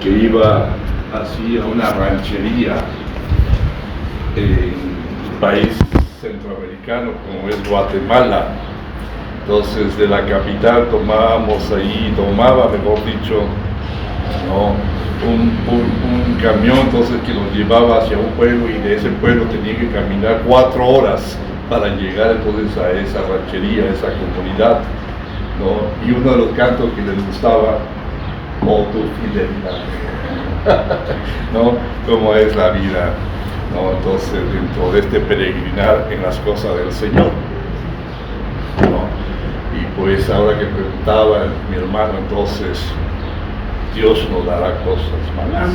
que iba así a una ranchería en un país centroamericano como es Guatemala. Entonces de la capital tomaba, mejor dicho, ¿no? un camión entonces que nos llevaba hacia un pueblo, y de ese pueblo tenía que caminar 4 horas para llegar entonces a esa ranchería, a esa comunidad, ¿no? Y uno de los cantos que les gustaba, "Oh, tu fidelidad", ¿no? Cómo es la vida, ¿no? Entonces dentro de este peregrinar en las cosas del Señor, ¿no? Y pues ahora que preguntaba mi hermano, entonces Dios nos dará cosas malas,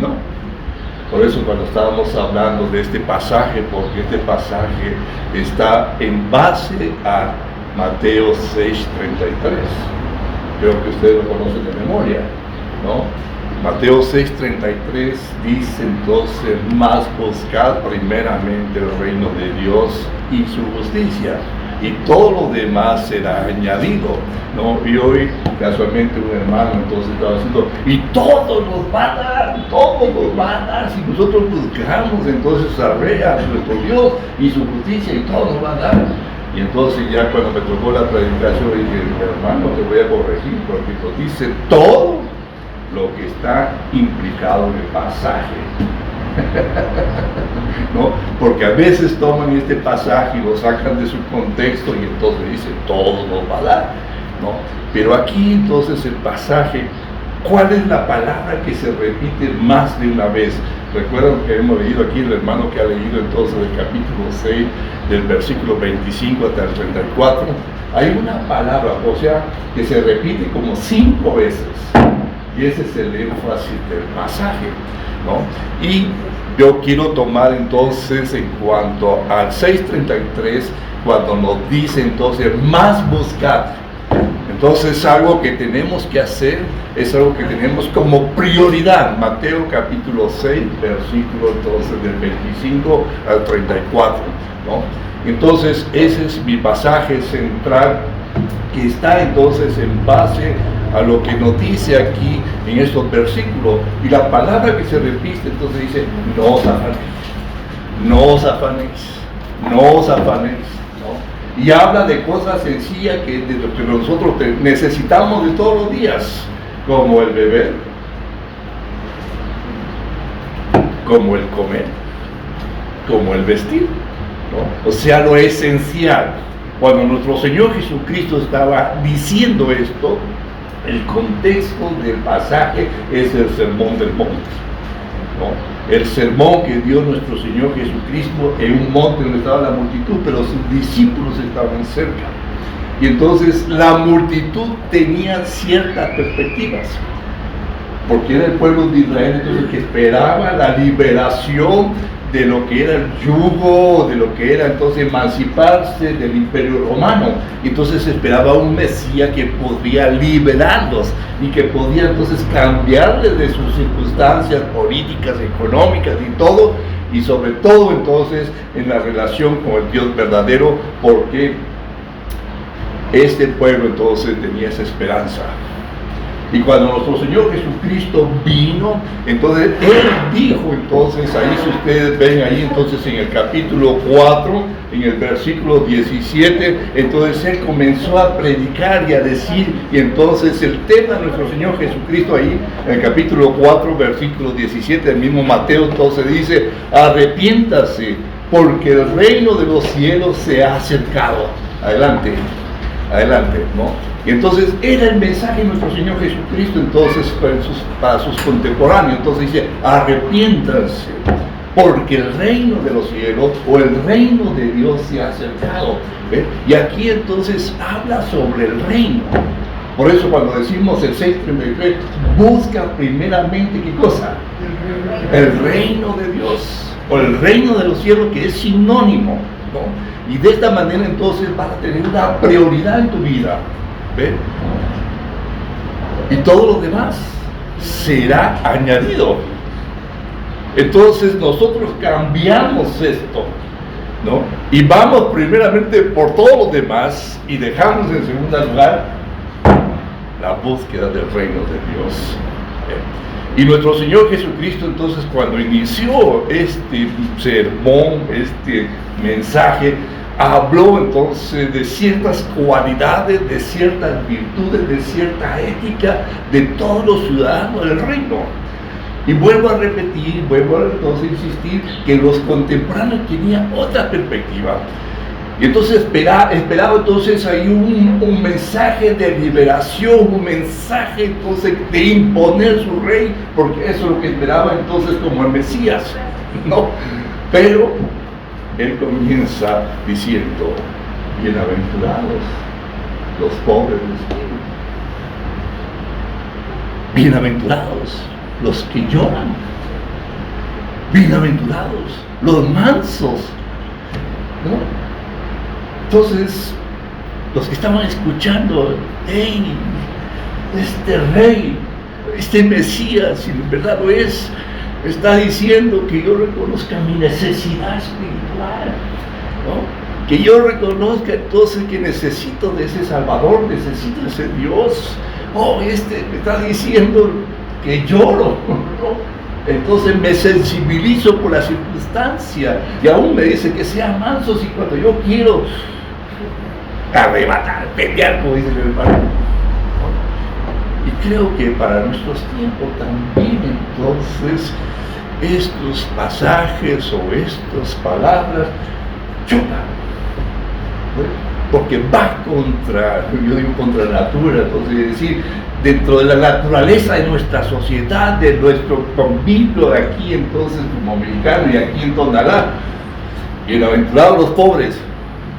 ¿no? Por eso cuando estábamos hablando de este pasaje, porque este pasaje está en base a Mateo 6:33, creo que ustedes lo conocen de memoria, ¿no? Mateo 6:33 dice entonces: "Mas buscad primeramente el reino de Dios y su justicia, y todo lo demás será añadido", ¿no? Y hoy casualmente un hermano entonces estaba diciendo: "Y todo nos va a dar si nosotros buscamos entonces a nuestro Dios y su justicia, y todo nos va a dar". Y entonces ya cuando me tocó la predicación dije: "Hermano, te voy a corregir, porque nos dice todo lo que está implicado en el pasaje". ¿No? Porque a veces toman este pasaje y lo sacan de su contexto y entonces dicen: "Todo nos va a dar", ¿no? Pero aquí entonces el pasaje, ¿cuál es la palabra que se repite más de una vez? Recuerdan que hemos leído aquí, el hermano que ha leído entonces el capítulo 6, del versículo 25 hasta el 34, hay una palabra, o sea, que se repite como 5 veces, y ese es el énfasis del pasaje, ¿no? Y yo quiero tomar entonces en cuanto al 6:33, cuando nos dice entonces: "Más buscar". Entonces algo que tenemos que hacer, es algo que tenemos como prioridad. Mateo capítulo 6, versículo entonces del 25 al 34, ¿no? Entonces ese es mi pasaje central, que está entonces en base a lo que nos dice aquí en estos versículos. Y la palabra que se repite entonces dice: "No os afanéis, no os afanéis, no os afanéis", ¿no? Y habla de cosas sencillas que nosotros necesitamos de todos los días, como el beber, como el comer, como el vestir, ¿no? O sea, lo esencial. Cuando nuestro Señor Jesucristo estaba diciendo esto, el contexto del pasaje es el sermón del monte, ¿no? El sermón que dio nuestro Señor Jesucristo en un monte donde estaba la multitud, pero sus discípulos estaban cerca. Y entonces la multitud tenía ciertas perspectivas, porque era el pueblo de Israel entonces que esperaba la liberación de lo que era el yugo, de lo que era entonces emanciparse del imperio romano. Entonces esperaba un Mesías que podría liberarlos y que podía entonces cambiarles de sus circunstancias políticas, económicas y todo, y sobre todo entonces en la relación con el Dios verdadero, porque este pueblo entonces tenía esa esperanza. Y cuando nuestro Señor Jesucristo vino, entonces Él dijo, entonces ahí si ustedes ven ahí entonces en el capítulo 4, en el versículo 17, entonces Él comenzó a predicar y a decir, y entonces el tema de nuestro Señor Jesucristo ahí, en el capítulo 4, versículo 17, el mismo Mateo, entonces dice: "Arrepiéntase, porque el reino de los cielos se ha acercado". Adelante, ¿no? Y entonces era el mensaje de nuestro Señor Jesucristo entonces para sus contemporáneos. Entonces dice: "Arrepiéntanse, porque el reino de los cielos o el reino de Dios se ha acercado". ¿Ve? Y aquí entonces habla sobre el reino. Por eso cuando decimos el 6:33, busca primeramente ¿qué cosa? El reino de Dios o el reino de los cielos, que es sinónimo, ¿no? Y de esta manera entonces vas a tener una prioridad en tu vida. ¿Ve? Y todo lo demás será añadido. Entonces nosotros cambiamos esto, ¿no? Y vamos primeramente por todo lo demás y dejamos en segundo lugar la búsqueda del reino de Dios. Y nuestro Señor Jesucristo, entonces, cuando inició este sermón, este mensaje, habló entonces de ciertas cualidades, de ciertas virtudes, de cierta ética de todos los ciudadanos del reino. Y vuelvo a repetir, vuelvo a entonces insistir, que los contemporáneos tenían otra perspectiva. Y entonces esperaba entonces ahí un mensaje de liberación, un mensaje entonces de imponer su rey, porque eso es lo que esperaba entonces como el Mesías, ¿no? Pero él comienza diciendo: bienaventurados los pobres de espíritu, bienaventurados los que lloran, bienaventurados los mansos, ¿no? Entonces, los que estaban escuchando, hey, este rey, este Mesías, si en verdad lo es, está diciendo que yo reconozca mi necesidad espiritual, ¿no? Que yo reconozca entonces que necesito de ese Salvador, necesito de ese Dios. Oh, me está diciendo que lloro, ¿no? Entonces me sensibilizo por la circunstancia, y aún me dice que sea manso, y cuando yo quiero arrebatar, pelear, como dice el hermano. Y creo que para nuestros tiempos también entonces estos pasajes o estas palabras chocan, ¿no? Porque va contra, yo digo contra la natura, entonces es decir, dentro de la naturaleza de nuestra sociedad, de nuestro convivio de aquí entonces como mexicano y aquí en Tonalá. Bienaventurados los pobres.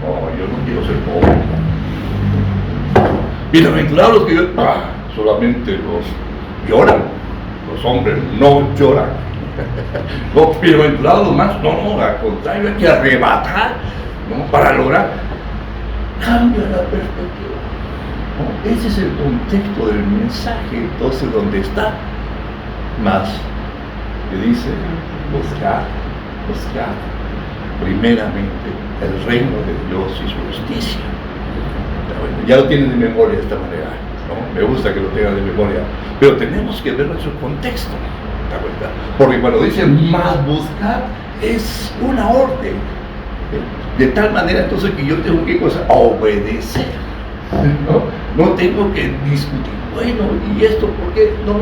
No, yo no quiero ser pobre. Bienaventurados los que solamente los lloran, los hombres no lloran. No, bienaventurados los más, no, al contrario, hay que arrebatar, ¿no? Para lograr. Cambia la perspectiva, ¿no? Ese es el contexto del mensaje, entonces, donde está más, que dice: buscar primeramente el reino de Dios y su justicia. Ya lo tienen de memoria de esta manera, ¿no? Me gusta que lo tengan de memoria, pero tenemos que ver nuestro contexto, ¿verdad? Porque cuando dice más buscar, es una orden, de tal manera entonces que yo tengo que obedecer, no tengo que discutir, bueno, y esto, ¿por qué? No,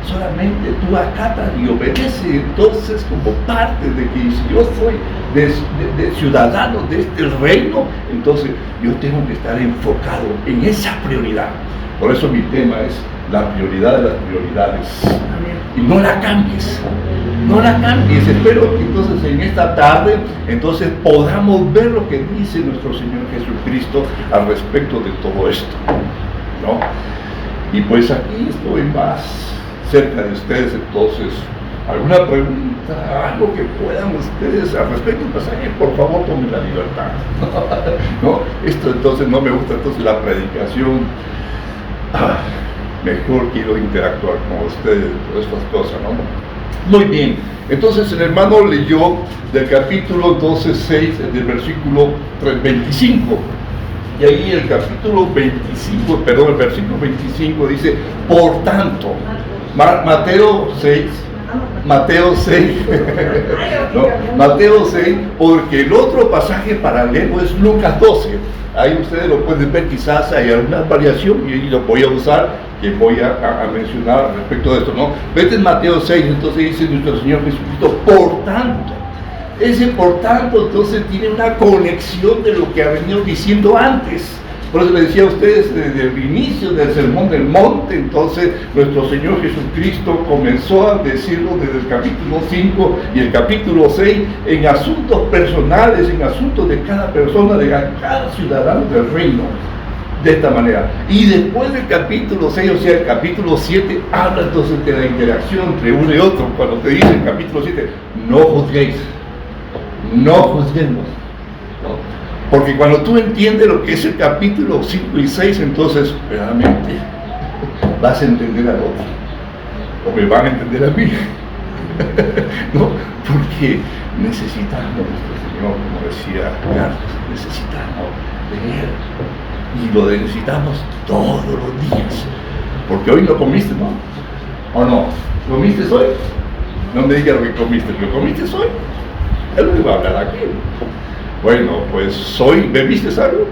solamente tú acatas y obedeces. Entonces, como parte de que si yo soy de ciudadano de este reino, entonces yo tengo que estar enfocado en esa prioridad. Por eso mi tema es la prioridad de las prioridades. Y no la cambies. Espero que entonces en esta tarde entonces podamos ver lo que dice nuestro Señor Jesucristo al respecto de todo esto, ¿no? Y pues aquí estoy más cerca de ustedes. Entonces, alguna pregunta, algo que puedan ustedes al respecto del pasaje, por favor tomen la libertad. ¿No? Esto entonces no me gusta, entonces la predicación, mejor quiero interactuar con ustedes, todas estas cosas, ¿no? Muy bien, entonces el hermano leyó del capítulo 6, del versículo 25. Y ahí el capítulo 25, perdón, el versículo 25 dice: por tanto, Mateo 6, ¿no? Mateo 6, porque el otro pasaje paralelo es Lucas 12. Ahí ustedes lo pueden ver, quizás hay alguna variación y lo voy a usar, que voy a mencionar respecto de esto, ¿no? Vete en Mateo 6, entonces dice nuestro Señor Jesucristo: por tanto. Ese por tanto entonces tiene una conexión de lo que ha venido diciendo antes. Por eso les decía a ustedes desde el inicio del Sermón del Monte, entonces nuestro Señor Jesucristo comenzó a decirlo desde el capítulo 5 y el capítulo 6 en asuntos personales, en asuntos de cada persona, de cada ciudadano del reino, de esta manera. Y después del capítulo 6, o sea el capítulo 7, habla entonces de la interacción entre uno y otro, cuando te dice en el capítulo 7, no juzguéis. No juzguemos, ¿no? Porque cuando tú entiendes lo que es el capítulo 5 y 6, entonces realmente vas a entender al otro, o me van a entender a mí, ¿no? Porque necesitamos, nuestro Señor, como decía Carlos, necesitamos leer, y lo necesitamos todos los días, porque hoy no comiste, ¿no? ¿O no? ¿Comiste hoy? No me digas lo que comiste, ¿pero comiste hoy? Él no iba a hablar aquí. Bueno, pues hoy, ¿bebiste algo?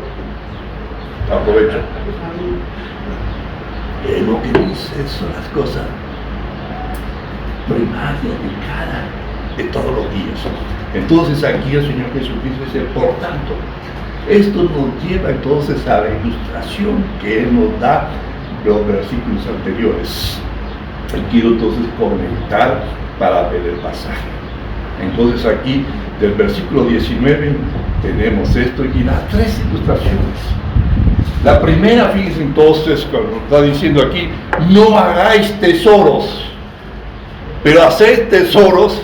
Aprovecha. Lo que dice son las cosas primarias de todos los días. Entonces aquí el Señor Jesucristo dice, por tanto, esto nos lleva entonces a la ilustración que Él nos da los versículos anteriores. Y quiero entonces comentar para ver el pasaje. Entonces aquí del versículo 19 tenemos esto y las tres ilustraciones. La primera, fíjense entonces, cuando está diciendo aquí, no hagáis tesoros, pero haced tesoros.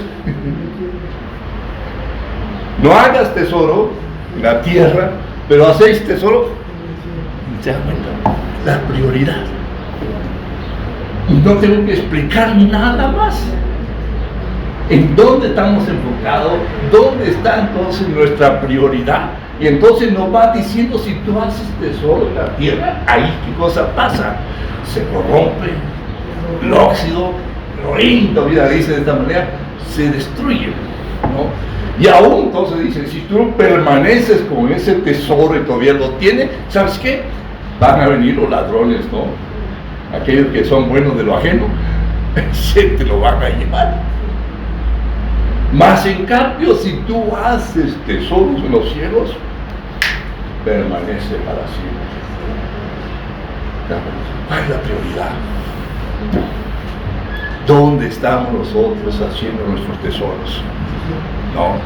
No hagas tesoro en la tierra, pero hacéis tesoro. ¿Se dan cuenta? La prioridad. No tengo que explicar nada más. ¿En dónde estamos enfocados? ¿Dónde está entonces nuestra prioridad? Y entonces nos va diciendo, si tú haces tesoro en la tierra, ahí qué cosa pasa. Se corrompe, el óxido, ruin, todavía dice de esta manera, se destruye, ¿no? Y aún entonces dice, si tú permaneces con ese tesoro y todavía lo tienes, ¿sabes qué? Van a venir los ladrones, ¿no? Aquellos que son buenos de lo ajeno, se te lo van a llevar. Mas en cambio, si tú haces tesoros en los cielos, permanece para siempre. ¿Cuál es la prioridad? ¿Dónde estamos nosotros haciendo nuestros tesoros? No.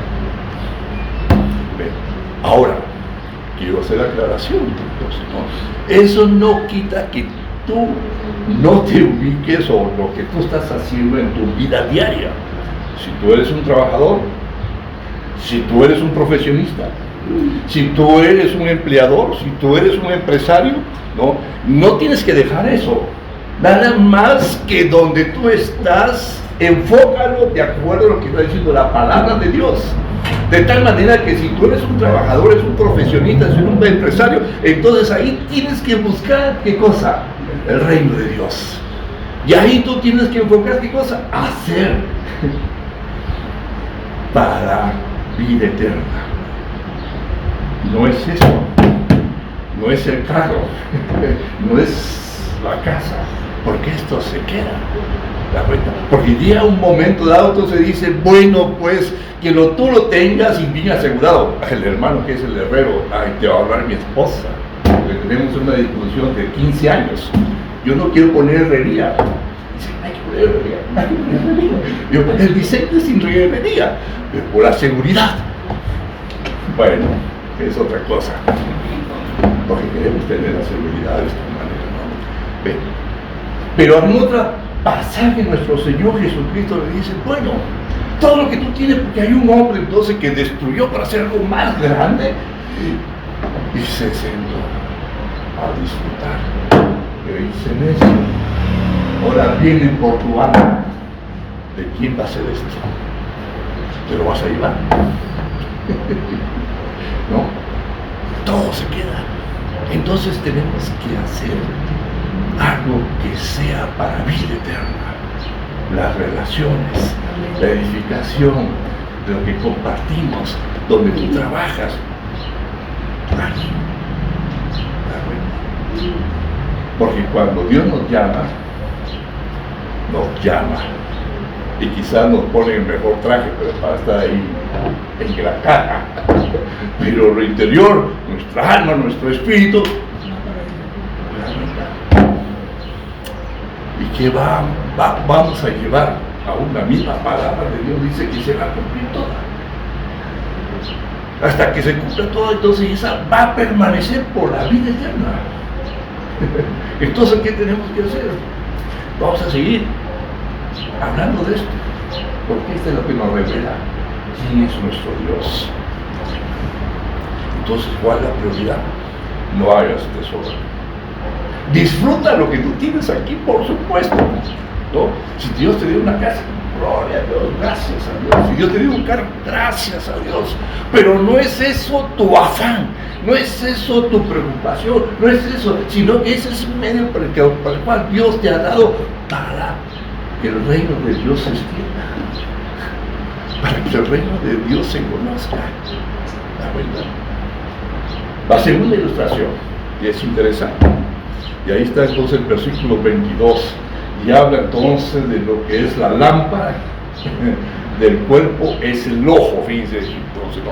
Ahora, quiero hacer la aclaración. Entonces, ¿no? Eso no quita que tú no te ubiques o lo que tú estás haciendo en tu vida diaria. Si tú eres un trabajador, si tú eres un profesionista, si tú eres un empleador, si tú eres un empresario, no tienes que dejar eso. Nada más que donde tú estás, enfócalo de acuerdo a lo que está diciendo la palabra de Dios. De tal manera que si tú eres un trabajador, eres un profesionista, eres un empresario, entonces ahí tienes que buscar, ¿qué cosa? El reino de Dios. Y ahí tú tienes que enfocar, ¿qué cosa? Hacer para vida eterna. No es eso, no es el carro, no es la casa, porque esto se queda. Porque llega un momento dado, entonces dice, bueno, pues que tú lo tengas y bien asegurado. El hermano que es el herrero, ay, te va a hablar mi esposa, porque tenemos una discusión de 15 años. Yo no quiero poner herrería. Dice, hay que poner herrería, hay que poner herrería. Yo, el diseño es sin herrería, pero por la seguridad. Bueno, es otra cosa. Porque queremos tener la seguridad de esta manera, ¿no? Ven. Pero en otra pasaje nuestro Señor Jesucristo le dice, bueno, todo lo que tú tienes, porque hay un hombre entonces que destruyó para hacer algo más grande y se sentó a disfrutar. Pero dice, necio, ahora vienen por tu alma. ¿De quién va a ser esto? ¿Te lo vas a llevar? No, todo se queda. Entonces tenemos que hacer algo que sea para vida eterna. Las relaciones, la edificación de lo que compartimos, donde tú trabajas. Aquí. Porque cuando Dios nos llama, y quizás nos pone el mejor traje, pero para estar ahí en la cara. Pero lo interior, nuestra alma, nuestro espíritu, y que vamos a llevar a una misma palabra de Dios, dice que se va a cumplir toda. Hasta que se cumpla toda, entonces esa va a permanecer por la vida eterna. Entonces, ¿qué tenemos que hacer? Vamos a seguir hablando de esto, porque esto es lo que nos revela quién es nuestro Dios. Entonces, ¿cuál es la prioridad? No hagas tesoro. Disfruta lo que tú tienes aquí, por supuesto, ¿no? Si Dios te dio una casa, gloria a Dios, gracias a Dios. Si Dios te dio un carro, gracias a Dios. Pero no es eso tu afán, no es eso tu preocupación, no es eso, sino que ese es un medio para el cual Dios te ha dado para que el reino de Dios se extienda, para que el reino de Dios se conozca. La verdad. La segunda ilustración, y es interesante, y ahí está entonces el versículo 22, y habla entonces de lo que es la lámpara del cuerpo, es el ojo, fíjense, entonces,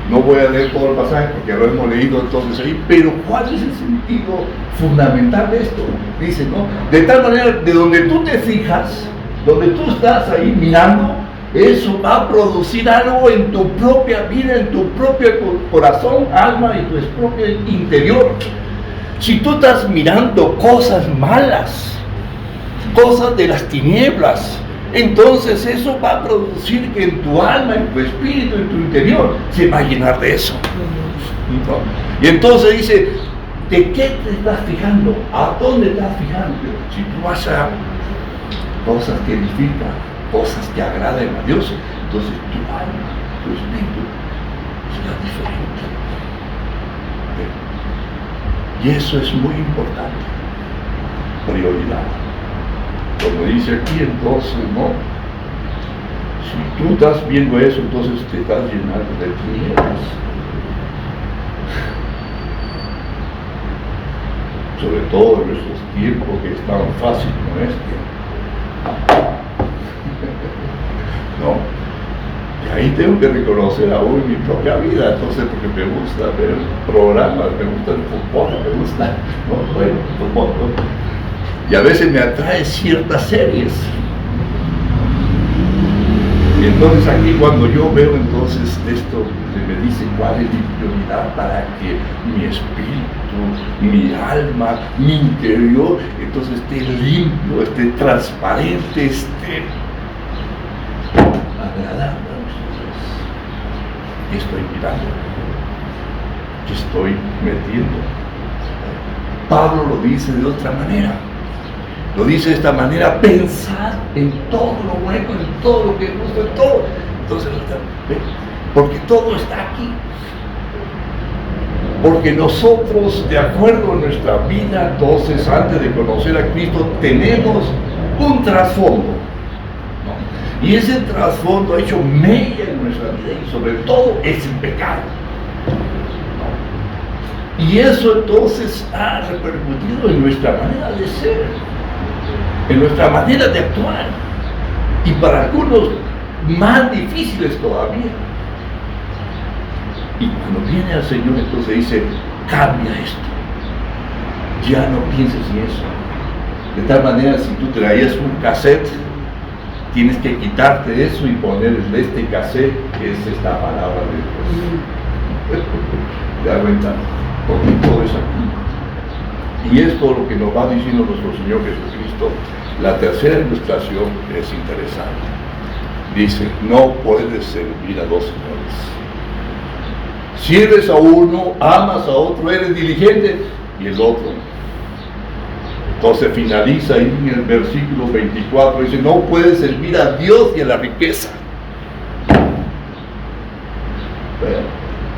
no voy a leer todo el pasaje porque ya lo hemos leído entonces ahí, pero ¿cuál es el sentido fundamental de esto? Dice, ¿no? De tal manera, de donde tú te fijas, donde tú estás ahí mirando, eso va a producir algo en tu propia vida, en tu propio corazón, alma y tu propio interior. Si tú estás mirando cosas malas, cosas de las tinieblas, entonces eso va a producir que en tu alma, en tu espíritu, en tu interior, se va a llenar de eso. ¿No? Y entonces dice, ¿de qué te estás fijando? ¿A dónde estás fijando? Si tú vas a cosas que edifican, cosas que agraden a Dios, entonces tu alma, tu espíritu será diferente. Y eso es muy importante. Prioridad. Como dice aquí, entonces, ¿no? Si tú estás viendo eso, entonces te estás llenando de tinieblas. Sobre todo en nuestros tiempos que es tan fácil como este. ¿No? Y ahí tengo que reconocer aún mi propia vida, entonces, porque me gusta ver programas, me gusta el fútbol, me gusta, no, bueno, fútbol, ¿no? Y a veces me atrae ciertas series. Y entonces aquí cuando yo veo entonces esto, me dice cuál es mi prioridad para que mi espíritu, mi alma, mi interior, entonces esté limpio, esté transparente, esté agradable a nosotros. ¿Qué estoy mirando? ¿Qué estoy metiendo? Pablo lo dice de otra manera. Lo dice de esta manera: pensad en todo lo bueno, en todo lo que es justo, en todo. Entonces, porque todo está aquí. Porque nosotros, de acuerdo a nuestra vida, entonces, antes de conocer a Cristo, tenemos un trasfondo, ¿no? Y ese trasfondo ha hecho mella en nuestra vida y sobre todo es el pecado, ¿no? Y eso entonces ha repercutido en nuestra manera de ser, en nuestra manera de actuar, y para algunos más difíciles todavía. Y cuando viene al Señor, entonces dice: cambia esto, ya no pienses en eso. De tal manera, si tú traías un cassette, tienes que quitarte eso y poner este cassette, que es esta palabra de Dios. ¿Te das cuenta? Porque todo es aquí. Y esto es lo que nos va diciendo nuestro Señor Jesucristo. La tercera ilustración es interesante. Dice: no puedes servir a dos señores. Sirves a uno, amas a otro, eres diligente, y el otro. Entonces finaliza ahí en el versículo 24, dice: no puedes servir a Dios y a la riqueza. Bueno,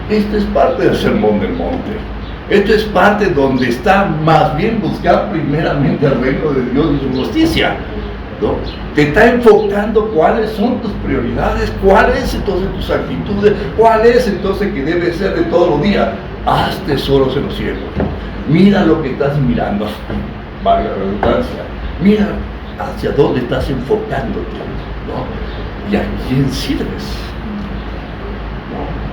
esto es parte del Sermón del Monte. Esto es parte donde está más bien buscar primeramente el reino de Dios y su justicia, ¿no? Te está enfocando cuáles son tus prioridades, cuáles entonces tus actitudes, cuál es entonces que debe ser de todos los días. Haz tesoros en los cielos. Mira lo que estás mirando, valga la redundancia. Mira hacia dónde estás enfocándote, ¿no? Y a quién sirves, ¿no?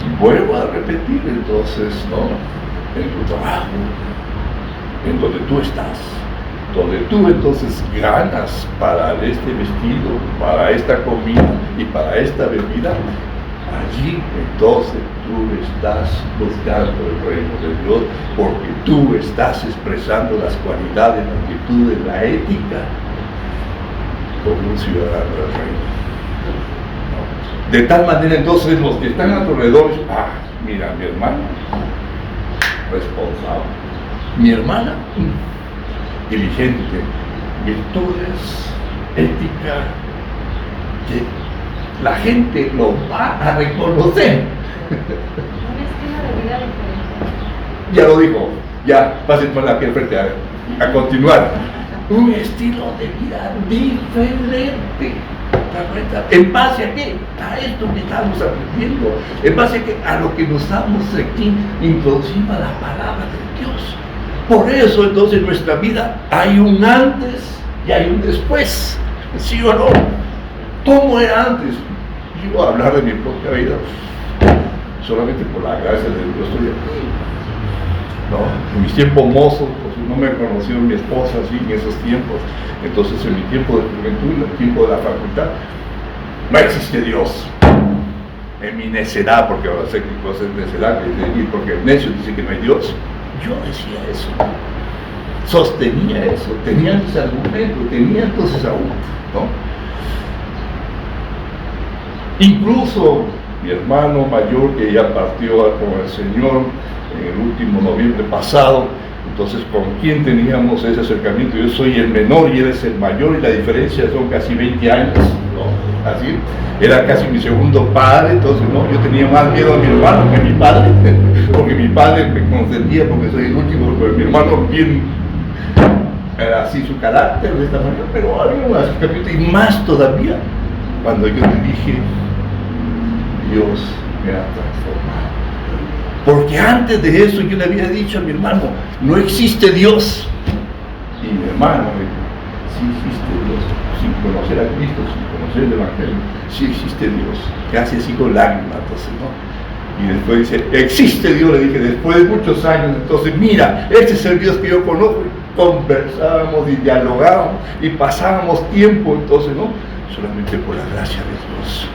Y vuelvo a repetir entonces, ¿no? En tu trabajo, en donde tú estás, donde tú entonces ganas para este vestido, para esta comida y para esta bebida, allí entonces tú estás buscando el reino de Dios, porque tú estás expresando las cualidades, las virtudes, la ética como un ciudadano del reino. De tal manera entonces los que están alrededor, mira, mi hermano responsable, mi hermana diligente, virtudes, ética, que la gente lo va a reconocer. Un estilo de vida diferente. Ya lo dijo, ya, pásenme aquí al frente a continuar. un estilo de vida diferente. ¿En base a qué? A esto que estamos aprendiendo. ¿En base a qué? A lo que nos estamos aquí introduciendo a la palabra de Dios. Por eso entonces en nuestra vida hay un antes y hay un después. ¿Sí o no? ¿Cómo era antes? Yo voy a hablar de mi propia vida. Solamente por la gracia de Dios estoy aquí. ¿No? En mis tiempos mozos, pues no me conoció mi esposa así en esos tiempos. Entonces en mi tiempo de juventud, en el tiempo de la facultad, no existe Dios. En mi necedad, porque ahora sé que cosa es necedad, y porque el necio dice que no hay Dios, yo decía eso. Sostenía eso, tenía mis argumentos, tenía entonces aún, ¿no? Incluso mi hermano mayor, que ya partió con el Señor en el último noviembre pasado, entonces con quien teníamos ese acercamiento, yo soy el menor y él es el mayor, y la diferencia son casi 20 años, ¿no? Así, era casi mi segundo padre, entonces no, yo tenía más miedo a mi hermano que a mi padre, porque mi padre me consentía porque soy el último, pero mi hermano bien era así su carácter de esta manera, pero había un acercamiento, y más todavía cuando yo le dije, Dios me ha transformado. Porque antes de eso yo le había dicho a mi hermano, no existe Dios. Y mi hermano me dijo, sí existe Dios, sin conocer a Cristo, sin conocer el Evangelio, sí existe Dios. Casi así con lágrimas, entonces, ¿no? Y después dice, existe Dios, le dije, después de muchos años, entonces mira, este es el Dios que yo conozco. Conversábamos y dialogábamos y pasábamos tiempo, entonces, ¿no? Solamente por la gracia de Dios.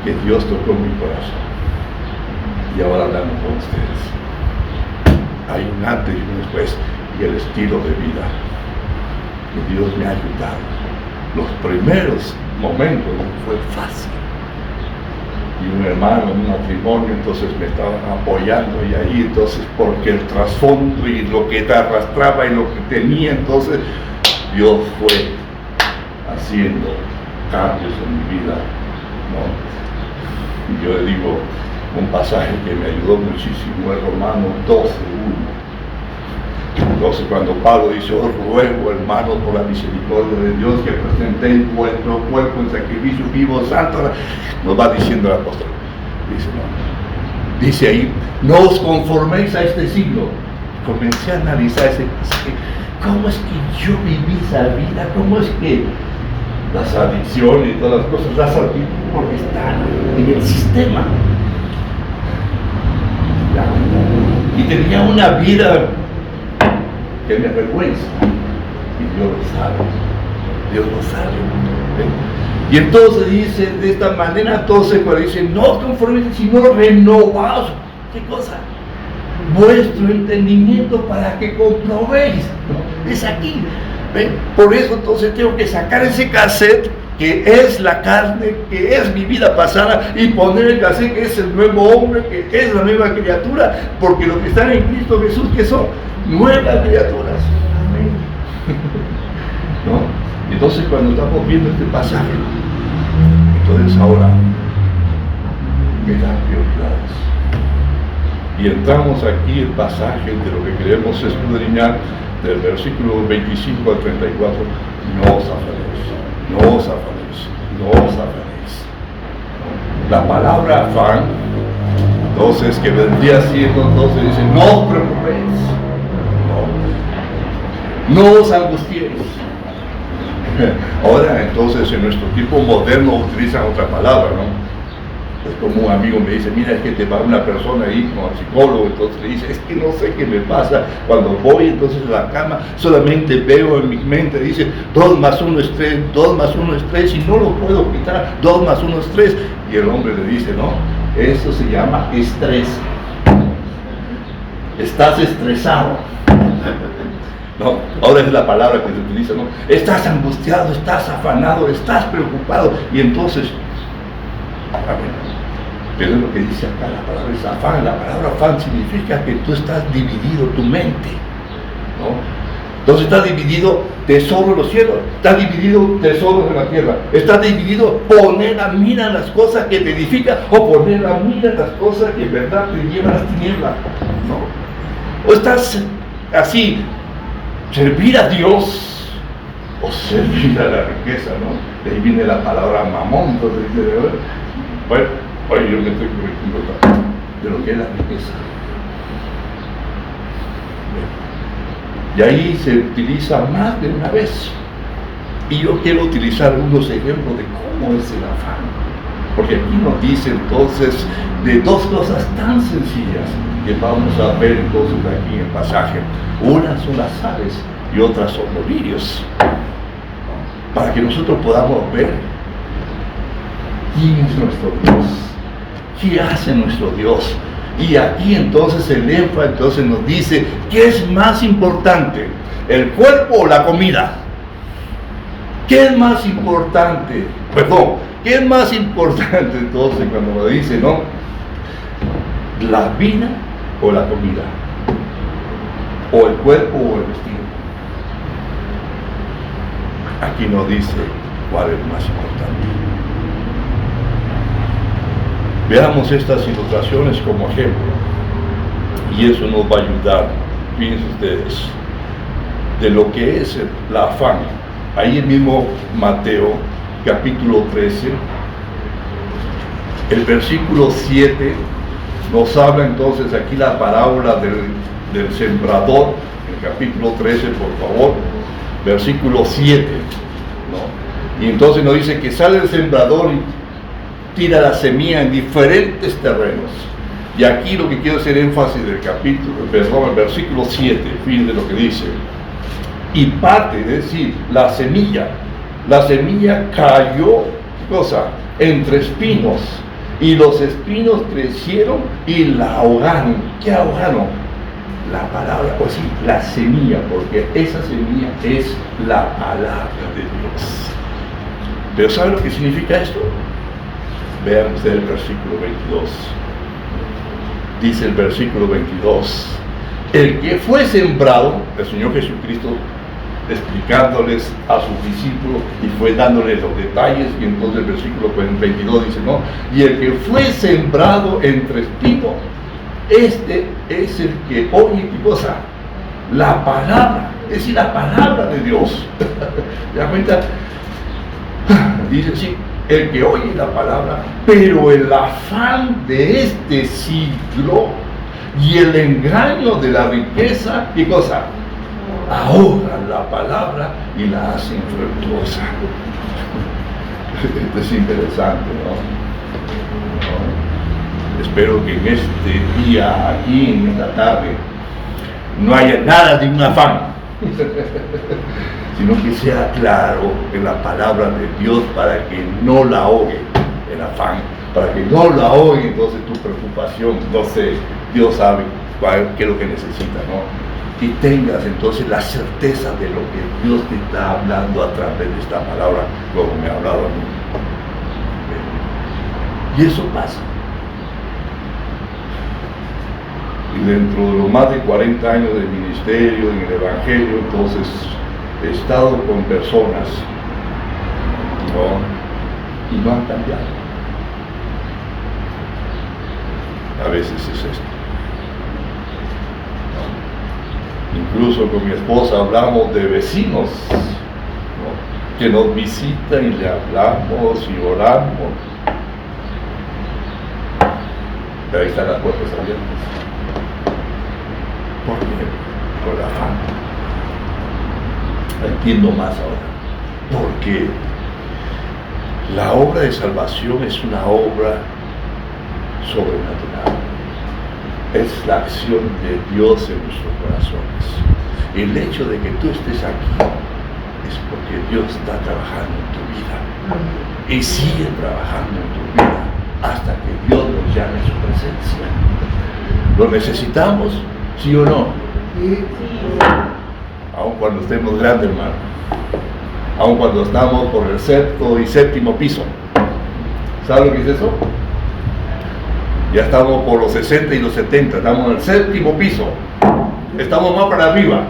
Que Dios tocó mi corazón y ahora hablamos con ustedes. Hay un antes y un después, y el estilo de vida que Dios me ha ayudado. Los primeros momentos no fue fácil, y un hermano en un matrimonio entonces me estaban apoyando, y ahí entonces porque el trasfondo y lo que te arrastraba y lo que tenía, entonces Dios fue haciendo cambios en mi vida, ¿no? Y yo le digo un pasaje que me ayudó muchísimo, es Romanos 12:1. Entonces cuando Pablo dice, os ruego, hermanos, por la misericordia de Dios, que presentéis vuestro cuerpo en sacrificio vivo, santo, nos va diciendo el apóstol. Dice, no. Dice ahí, no os conforméis a este siglo. Comencé a analizar ese pasaje. ¿Cómo es que yo viví esa vida? ¿Cómo es que las adicciones y todas las cosas las adquirí porque están en el sistema? Y tenía una vida que me avergüenza, y Dios lo sabe, Dios lo sabe. Y entonces dice de esta manera, entonces cuando dice, no conforméis, sino renovaos. ¿Qué cosa? Vuestro entendimiento para que comprobéis, ¿no? Es aquí. ¿Ven? Por eso entonces tengo que sacar ese cassette que es la carne, que es mi vida pasada, y poner el cassette que es el nuevo hombre, que es la nueva criatura, porque los que están en Cristo Jesús, que son nuevas criaturas. Amén. ¿No? Entonces cuando estamos viendo este pasaje, entonces ahora me dan prioridades. Y entramos aquí el pasaje de lo que queremos escudriñar, del versículo 25 al 34, no os afanéis, no os afanéis, no os afanéis. La palabra afán, entonces, que vendría siendo, entonces dice, no os preocupéis, no os angustiéis. Ahora, entonces, en nuestro tiempo moderno utilizan otra palabra, ¿no? Es como un amigo me dice, mira, es que te va una persona ahí como al psicólogo, entonces le dice, es que no sé qué me pasa, cuando voy entonces a la cama, solamente veo en mi mente, dice, 2 más 1 es 3, 2 más 1 es 3, y no lo puedo quitar, 2 más 1 es 3, y el hombre le dice, no, eso se llama estrés, estás estresado. No, ahora es la palabra que se utiliza, ¿no? Estás angustiado, estás afanado, estás preocupado, y entonces, pero es lo que dice acá la palabra es afán. La palabra afán significa que tú estás dividido, tu mente, ¿no? Entonces estás dividido tesoro en los cielos, estás dividido tesoro en la tierra, estás dividido poner la mira en las cosas que te edifican o poner la mira en las cosas que en verdad te llevan a las tinieblas, ¿no? O estás así, servir a Dios o servir a la riqueza, ¿no? De ahí viene la palabra mamón. Entonces dice, bueno, yo me estoy corrigiendo de lo que es la riqueza. Y ahí se utiliza más de una vez. Y yo quiero utilizar unos ejemplos de cómo es el afán. Porque aquí nos dice entonces de dos cosas tan sencillas que vamos a ver entonces aquí en el pasaje. Una son las aves y otras son los lirios. Para que nosotros podamos ver quién es nuestro Dios, qué hace nuestro Dios. Y aquí entonces el Efa entonces nos dice, ¿qué es más importante? ¿El cuerpo o la comida? ¿Qué es más importante? Perdón, ¿qué es más importante entonces cuando lo dice, no? ¿La vida o la comida? ¿O el cuerpo o el vestido? Aquí nos dice cuál es más importante. Veamos estas ilustraciones como ejemplo. Y eso nos va a ayudar, fíjense ustedes, de lo que es la afán. Ahí el mismo Mateo, capítulo 13, el versículo 7, nos habla entonces aquí la parábola del sembrador, el capítulo 13, por favor, versículo 7, ¿no? Y entonces nos dice que sale el sembrador y tira la semilla en diferentes terrenos. Y aquí lo que quiero hacer énfasis del el versículo 7, fin de lo que dice. Y parte, es decir, la semilla cayó, ¿qué cosa? Entre espinos, y los espinos crecieron y la ahogaron. ¿Qué ahogaron? La palabra, o sí, la semilla, porque esa semilla es la palabra de Dios. Pero ¿sabe lo que significa esto? Vean ustedes el versículo 22. Dice el versículo 22, el que fue sembrado, el Señor Jesucristo explicándoles a sus discípulos y fue dándoles los detalles, y entonces el versículo 22 dice, no, y el que fue sembrado entre espinos, este es el que oye, ¿qué cosa? La palabra, es decir, la palabra de Dios. ¿Te das cuenta? Dice, sí, el que oye la palabra, pero el afán de este siglo y el engaño de la riqueza, ¿qué cosa? Ahogan la palabra y la hacen infructuosa. Esto es interesante, ¿no? Espero que en este día, aquí en esta tarde, no haya nada de un afán, sino que sea claro en la palabra de Dios para que no la ahogue el afán, para que no la ahogue entonces tu preocupación. No sé, Dios sabe qué es lo que necesita, ¿no? Y tengas entonces la certeza de lo que Dios te está hablando a través de esta palabra, como me ha hablado a mí. Y eso pasa. Y dentro de los más de 40 años de ministerio en el Evangelio, entonces he estado con personas, ¿no? Y no han cambiado. A veces es esto. Incluso con mi esposa hablamos de vecinos, ¿no? Que nos visitan y le hablamos y oramos. Pero ahí están las puertas abiertas. ¿Por qué? Por la afán. Entiendo más ahora. Porque la obra de salvación es una obra sobrenatural. Es la acción de Dios en nuestros corazones. El hecho de que tú estés aquí es porque Dios está trabajando en tu vida. Y sigue trabajando en tu vida hasta que Dios nos llame a su presencia. ¿Lo necesitamos? ¿Sí o no? Sí. Aun cuando estemos grandes, hermano. Aun cuando estamos por el sexto y séptimo piso. ¿Sabe lo que es eso? Ya estamos por los 60 y los 70, estamos en el séptimo piso. Estamos más para arriba.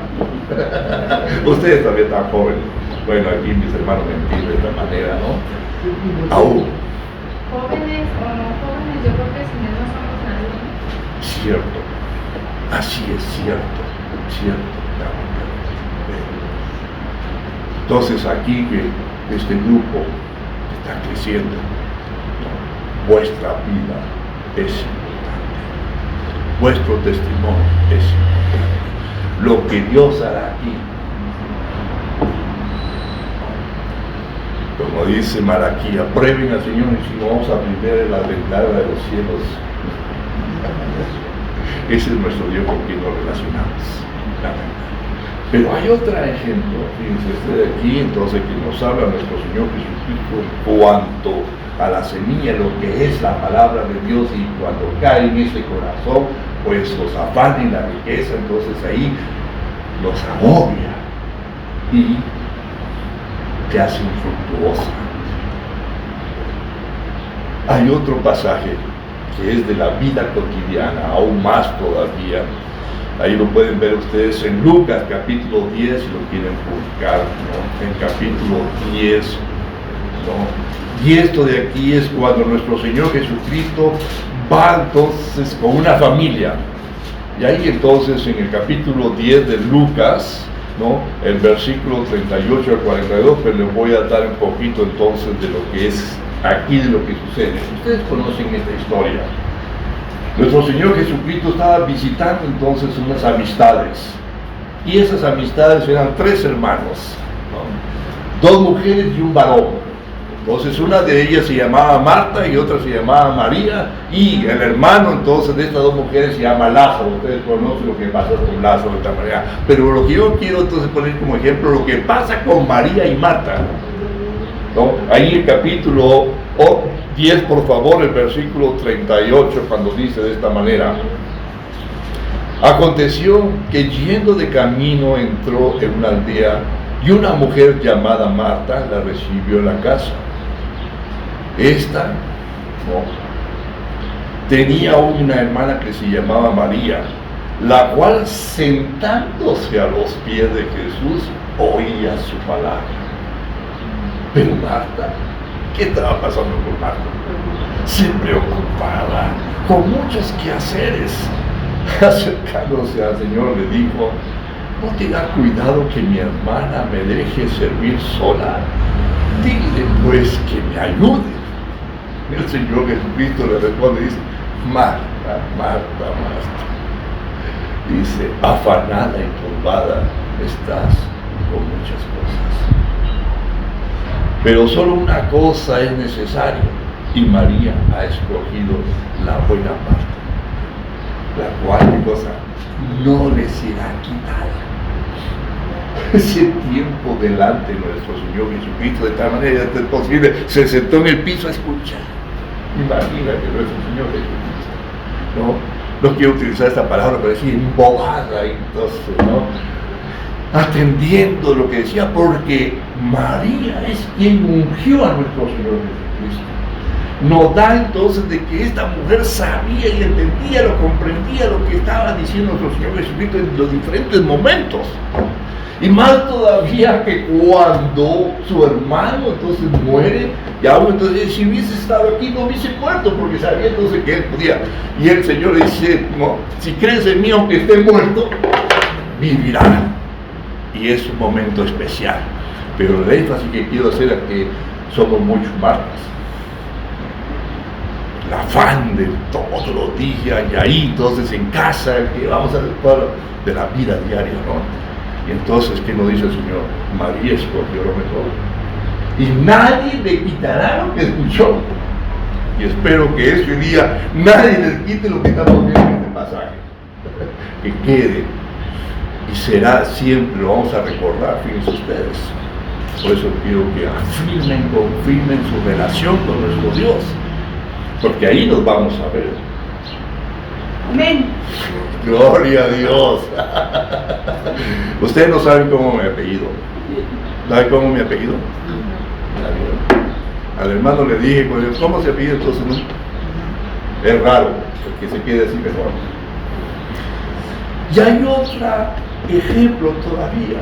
Ustedes todavía están jóvenes. Bueno, aquí mis hermanos me entienden de esta manera, ¿no? Aún. Jóvenes o no jóvenes, yo creo que sin él no somos nadie. Cierto. Así es cierto. cierto. Entonces aquí que este grupo está creciendo, vuestra vida es importante, vuestro testimonio es importante, lo que Dios hará aquí. Como dice Malaquía, prueben al Señor y si no vamos a abrir la ventana de los cielos. Ese es nuestro Dios con quien nos relacionamos. Pero hay otro ejemplo, fíjense, este de aquí, entonces, que nos habla nuestro Señor Jesucristo en cuanto a la semilla, lo que es la palabra de Dios, y cuando cae en ese corazón, pues los afana y la riqueza, entonces ahí los agobia y te hace infructuosa. Hay otro pasaje que es de la vida cotidiana, aún más todavía. Ahí lo pueden ver ustedes en Lucas capítulo 10, si lo quieren buscar, ¿no? En capítulo 10, ¿no? Y esto de aquí es cuando nuestro Señor Jesucristo va entonces con una familia. Y ahí entonces en el capítulo 10 de Lucas, ¿no? El versículo 38 al 42, pero les voy a dar un poquito entonces de lo que es aquí, de lo que sucede. Ustedes conocen esta historia. Nuestro Señor Jesucristo estaba visitando entonces unas amistades, y esas amistades eran 3 hermanos, ¿no? 2 mujeres y un varón. Entonces una de ellas se llamaba Marta y otra se llamaba María, y el hermano entonces de estas 2 mujeres se llama Lázaro. Ustedes conocen lo que pasa con Lázaro de esta manera, pero lo que yo quiero entonces poner como ejemplo lo que pasa con María y Marta, ¿no? Ahí en el capítulo 10, por favor, el versículo 38, cuando dice de esta manera: aconteció que yendo de camino entró en una aldea, y una mujer llamada Marta la recibió en la casa. Esta, ¿no?, tenía una hermana que se llamaba María, la cual, sentándose a los pies de Jesús, oía su palabra. Pero Marta, ¿qué estaba pasando con Marta? Se preocupaba con muchos quehaceres. Acercándose al Señor le dijo: ¿no te da cuidado que mi hermana me deje servir sola? Dile pues que me ayude. El Señor Jesucristo le responde y dice: Marta, Marta, Marta, dice, afanada y turbada estás con muchas cosas, pero solo una cosa es necesaria, y María ha escogido la buena parte, la cual, ¿qué cosa?, no le será quitada. Ese tiempo delante de nuestro Señor Jesucristo, de tal manera que es posible, se sentó en el piso a escuchar. Imagínate nuestro Señor Jesucristo, no quiero utilizar esta palabra para decir embobada, entonces, ¿no?, atendiendo lo que decía, porque María es quien ungió a nuestro Señor Jesucristo. Nos da entonces de que esta mujer sabía y entendía, lo comprendía lo que estaba diciendo nuestro Señor Jesucristo en los diferentes momentos. Y más todavía que cuando su hermano entonces muere, y aún entonces si hubiese estado aquí no hubiese muerto, porque sabía entonces que él podía. Y el Señor le dice: no, si crees en mí aunque esté muerto, vivirá. Y es un momento especial. Pero el énfasis que quiero hacer es que somos muchos Martas. El afán de todos los días, y ahí entonces en casa, que vamos a hacer de la vida diaria, ¿no? Y entonces, ¿qué nos dice el Señor? María escogió lo mejor, y nadie le quitará lo que escuchó. Y espero que ese día nadie les quite lo que estamos viendo en este pasaje. Que quede, y será siempre, lo vamos a recordar, fíjense ustedes. Por eso quiero que confirmen su relación con nuestro Dios, porque ahí nos vamos a ver. Amén. Gloria a Dios. Ustedes no saben cómo mi apellido. ¿Saben cómo mi apellido? Al hermano le dije, ¿cómo se apellida? Entonces no. Es raro, que se quede así mejor. Y hay otro ejemplo todavía.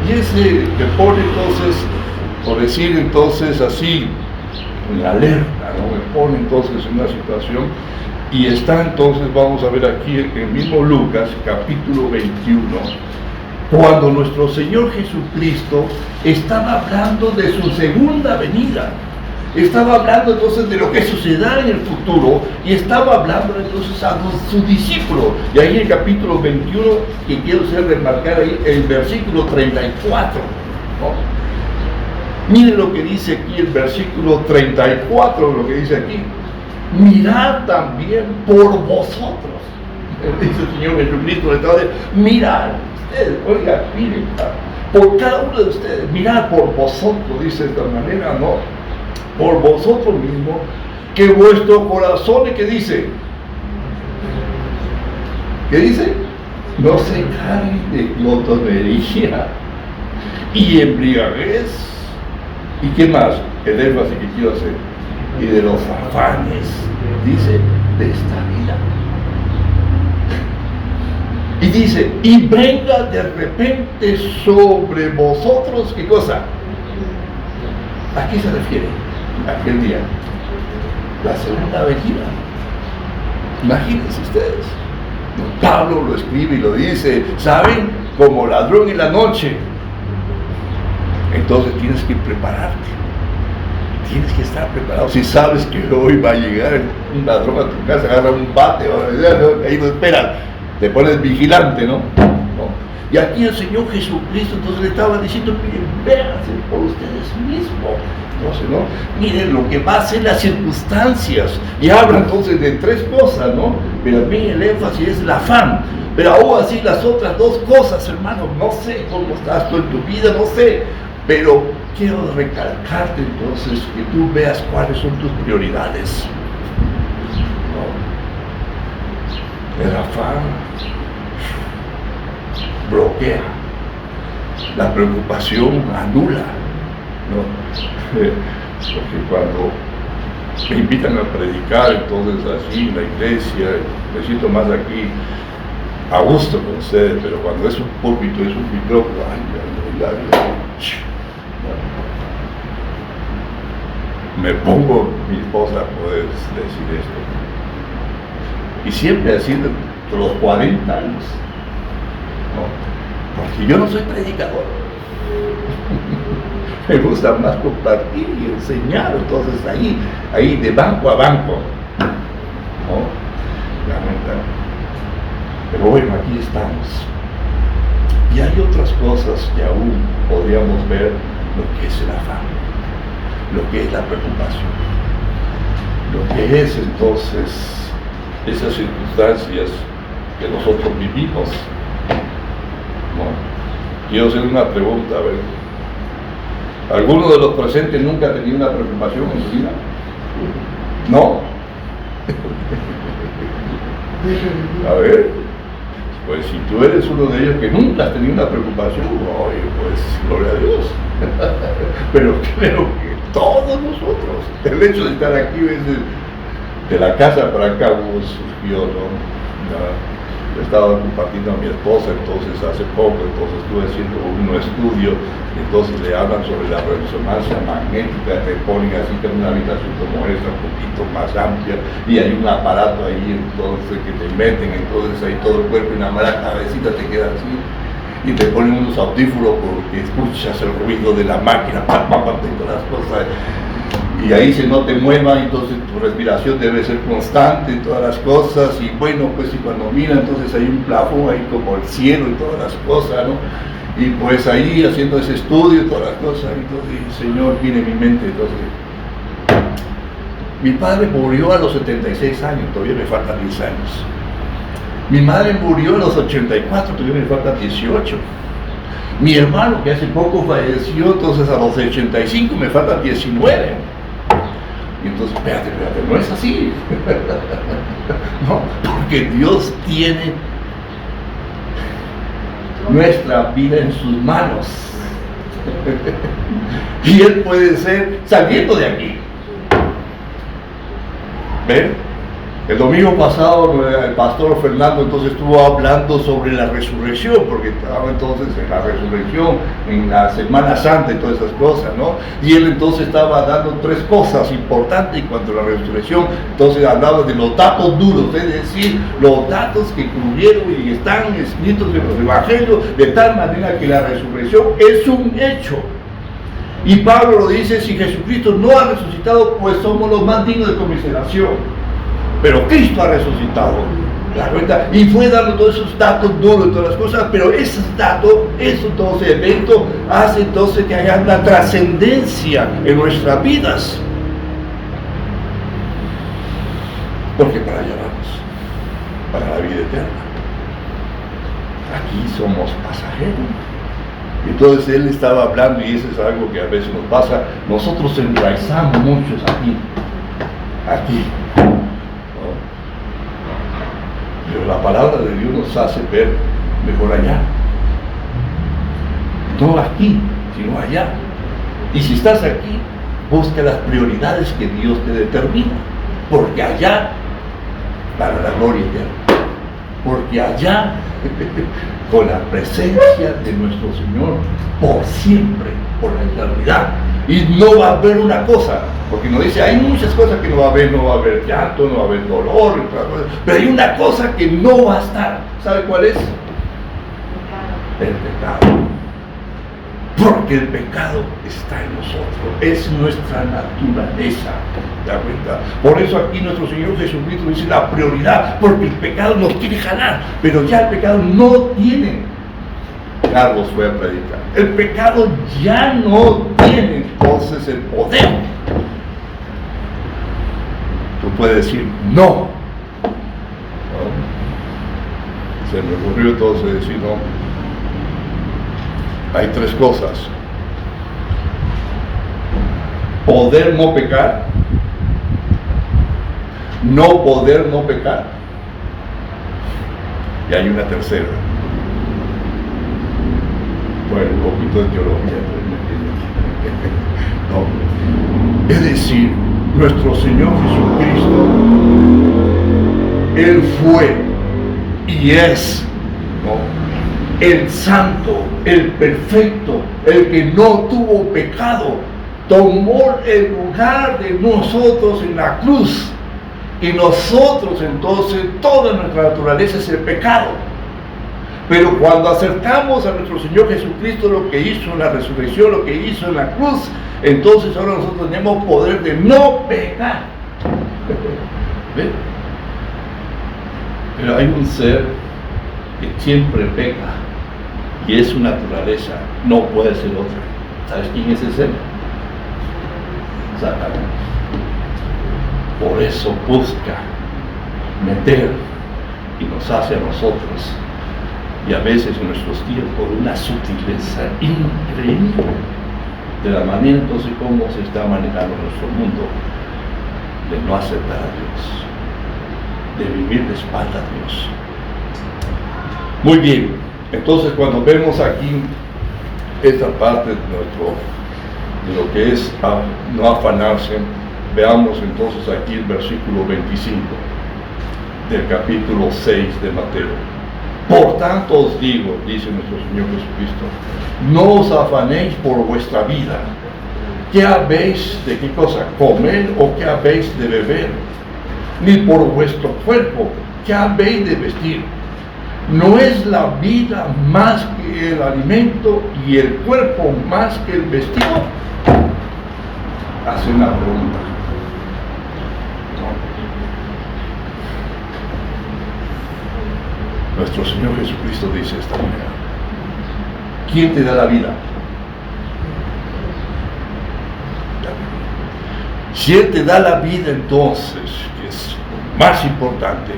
Y ese que pone entonces, por decir entonces así, en alerta, ¿no? Me pone entonces en una situación Y está entonces, vamos a ver aquí en el mismo Lucas, capítulo 21, cuando nuestro Señor Jesucristo estaba hablando de su segunda venida. Estaba hablando entonces de lo que sucederá en el futuro y estaba hablando entonces a sus discípulos. Y ahí en el capítulo 21, que quiero hacer remarcar ahí, el versículo 34, ¿no? Miren lo que dice aquí el versículo 34, lo que dice aquí. Mirad también por vosotros. Dice el Señor Jesucristo, le estaba diciendo, mirad ustedes, oiga, miren, por cada uno de ustedes, mirad por vosotros, dice de esta manera, ¿no? Por vosotros mismos, que vuestro corazón, ¿qué dice? ¿Qué dice? No se cargue de glotonería y embriaguez. ¿Y qué más? El énfasis que quiero hacer. Y de los afanes, dice, de esta vida. Y dice, y venga de repente sobre vosotros, ¿qué cosa? ¿A qué se refiere aquel día? La segunda venida. Imagínense ustedes. Pablo lo escribe y lo dice, ¿saben? Como ladrón en la noche. Entonces tienes que prepararte. Tienes que estar preparado. Si sabes que hoy va a llegar un ladrón a tu casa, agarra un bate, ahí no esperan, te pones vigilante, ¿no? Y aquí el Señor Jesucristo entonces le estaba diciendo, miren, véanse por ustedes mismos. Entonces, ¿no? Miren lo que va a ser las circunstancias. Y habla entonces de tres cosas, ¿no? Pero a mí el énfasis es el afán. Pero aún así las otras dos cosas, hermano, no sé cómo estás tú en tu vida, no sé. Pero quiero recalcarte entonces que tú veas cuáles son tus prioridades. ¿No? El afán bloquea, la preocupación anula, ¿no? Porque cuando me invitan a predicar, entonces así en la iglesia, me siento más aquí a gusto con ustedes, pero cuando es un púlpito, es un micrófono, me pongo mi esposa a poder decir esto. Y siempre así de los 40 años. No, porque yo no soy predicador. Me gusta más compartir y enseñar, entonces ahí de banco a banco. ¿No? Pero bueno, aquí estamos. Y hay otras cosas que aún podríamos ver, lo que es el afán, lo que es la preocupación, lo que es entonces esas circunstancias que nosotros vivimos. ¿No? Quiero hacer una pregunta, a ver. ¿Alguno de los presentes nunca ha tenido una preocupación en su vida? ¿No? A ver, pues si tú eres uno de ellos que nunca has tenido una preocupación, oye, pues gloria a Dios. Pero creo que todos nosotros, el hecho de estar aquí de la casa para acá surgió, ¿no? Yo estaba compartiendo a mi esposa entonces hace poco, entonces estuve haciendo un estudio, entonces le hablan sobre la resonancia magnética, te ponen así que en una habitación como esta, un poquito más amplia, y hay un aparato ahí entonces que te meten, entonces ahí todo el cuerpo y nada más la cabecita te queda así, y te ponen unos audífonos porque escuchas el ruido de la máquina, pam, pam, pam, todas las cosas. Y ahí si no te mueva, entonces tu respiración debe ser constante y todas las cosas, y bueno, pues y cuando mira, entonces hay un plafón ahí como el cielo y todas las cosas, ¿no? Y pues ahí haciendo ese estudio y todas las cosas, entonces, Señor, viene mi mente, entonces, mi padre murió a los 76 años, todavía me faltan 10 años. Mi madre murió a los 84, todavía me faltan 18. Mi hermano, que hace poco falleció, entonces a los 85 me faltan 19. Y entonces, espérate, no es así. No, porque Dios tiene nuestra vida en sus manos. Y Él puede ser saliendo de aquí. ¿Ven? El domingo pasado el pastor Fernando entonces estuvo hablando sobre la resurrección, porque estaba entonces en la resurrección, en la Semana Santa y todas esas cosas, ¿no? Y él entonces estaba dando 3 cosas importantes en cuanto a la resurrección. Entonces hablaba de los datos duros, es decir, los datos que cubrieron y están escritos en los evangelios, de tal manera que la resurrección es un hecho. Y Pablo lo dice: si Jesucristo no ha resucitado, pues somos los más dignos de conmiseración. Pero Cristo ha resucitado, ¿la cuenta? Y fue dando todos esos datos duros y todas las cosas, pero esos datos, todos esos eventos, hace entonces que haya una trascendencia en nuestras vidas. Porque para allá vamos, para la vida eterna. Aquí somos pasajeros. Entonces él estaba hablando, y eso es algo que a veces nos pasa, nosotros enraizamos muchos aquí. Pero la palabra de Dios nos hace ver mejor allá. No aquí, sino allá. Y si estás aquí, busca las prioridades que Dios te determina. Porque allá, para la gloria eterna. Porque allá, con la presencia de nuestro Señor, por siempre, por la eternidad. Y no va a haber una cosa, porque nos dice, hay muchas cosas que no va a haber llanto, no va a haber dolor, pero hay una cosa que no va a estar. ¿Sabe cuál es? El pecado. Porque el pecado está en nosotros, es nuestra naturaleza. ¿Te das cuenta? Por eso aquí nuestro Señor Jesucristo dice la prioridad, porque el pecado nos quiere jalar, pero ya el pecado no tiene. Carlos fue a predicar. El pecado ya no tiene entonces el poder. Tú puedes decir no. Se me ocurrió entonces decir no. Hay 3 cosas: poder no pecar, no poder no pecar, y hay una tercera. Bueno, un poquito de teología. No. Es decir, nuestro Señor Jesucristo, Él fue y es, ¿no?, el santo, el perfecto, el que no tuvo pecado, tomó el lugar de nosotros en la cruz. Y nosotros entonces, toda nuestra naturaleza es el pecado. Pero cuando acercamos a nuestro Señor Jesucristo, lo que hizo en la resurrección, lo que hizo en la cruz, entonces ahora nosotros tenemos poder de no pecar. ¿Ven? Pero hay un ser que siempre peca, y es su naturaleza, no puede ser otra. ¿Sabes quién es ese? Satanás. Por eso busca meter y nos hace a nosotros, y a veces en nuestros tiempos, una sutileza increíble de la manera entonces como se está manejando nuestro mundo, de no aceptar a Dios, de vivir de espalda a Dios. Muy bien, entonces cuando vemos aquí esta parte de lo que es no afanarse, veamos entonces aquí el versículo 25 del capítulo 6 de Mateo. Por tanto os digo, dice nuestro Señor Jesucristo, no os afanéis por vuestra vida, ¿qué habéis de qué cosa comer o qué habéis de beber? Ni por vuestro cuerpo, ¿qué habéis de vestir? ¿No es la vida más que el alimento y el cuerpo más que el vestido? Hace una pregunta. Nuestro Señor Jesucristo dice esta manera: ¿quién te da la vida? Si Él te da la vida, entonces, que es lo más importante,